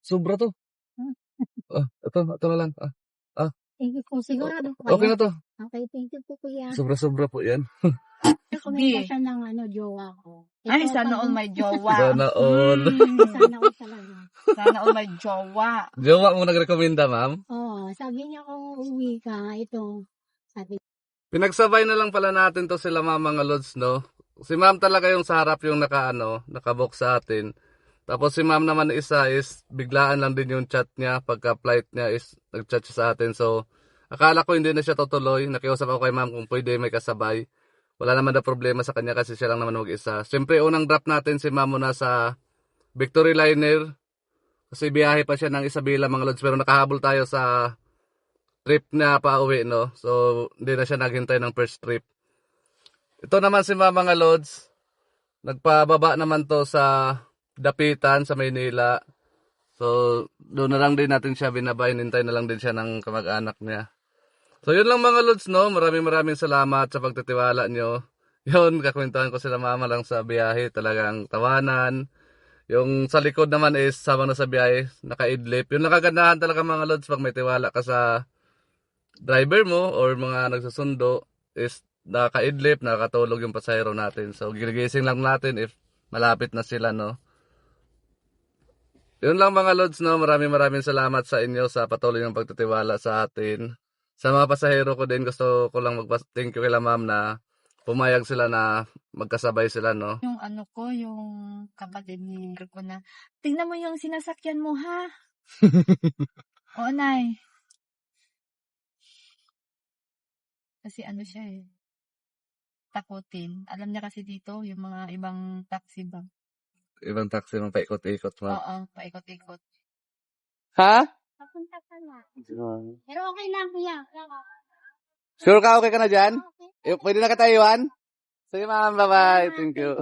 Sobra to. Ito na lang. Thank you po. Sigurado po Okay kayo. na to. Okay, thank you po kuya. Sobra po yan. Rekomendasyon ng jowa ko. Ay, sana all may jowa. Sana all. Sana all talaga. Sana all may jowa. Jowa mo nagrekomenda, ma'am? Oo, sabi niya kung uwi ka, ito. Sabi Pinagsabay na lang pala natin to sila mga lods, no? Si ma'am talaga yung sa harap yung nakabook sa atin. Tapos si ma'am naman isa is biglaan lang din yung chat niya. Pagka flight niya is nag-chat siya sa atin. So, akala ko hindi na siya tutuloy. Nakiusap ako kay ma'am kung pwede may kasabay. Wala naman na problema sa kanya kasi siya lang naman mag-isa. Siyempre, unang drop natin si ma'am muna sa Victory Liner. Kasi biyahe pa siya ng Isabela mga lods. Pero nakahabol tayo sa trip na pauwi, no? So, hindi na siya naghintay ng first trip. Ito naman si ma'am mga lods. Nagpababa naman to sa Dapitan sa Maynila. So, doon na lang din natin siya binaba. Hinintay na lang din siya ng kamag-anak niya. So, yun lang mga lods, no? Maraming salamat sa pagtitiwala nyo. Yun, kakwentuhan ko sila mama lang sa biyahe. Talagang tawanan. Yung sa likod naman is, sama na sa biyahe, naka-idlip. Yun lang kagandahan talaga mga lods pag may tiwala ka sa driver mo or mga nagsusundo is naka-idlip, nakatulog yung pasahero natin. So, gigising lang natin if malapit na sila, no? Yun lang mga lods, no? Maraming salamat sa inyo sa patuloy ng pagtitiwala sa atin. Sa mga pasahero ko din, gusto ko lang mag-thank you kay ma'am na pumayag sila na magkasabay sila, no? Yung yung kapatid ni ko na, tingnan mo yung sinasakyan mo, ha? Oo, Nay. Kasi siya takutin. Alam niya kasi dito, yung mga ibang taxi ba? Ibang taxi mong paikot-ikot, ma'am. Oo, paikot-ikot. Ha? papunta ka na. Pero okay lang kuya. Sure ka? Okay ka na dyan? Okay. Pwede na ka tayo, Sige ma'am, bye-bye. Thank you.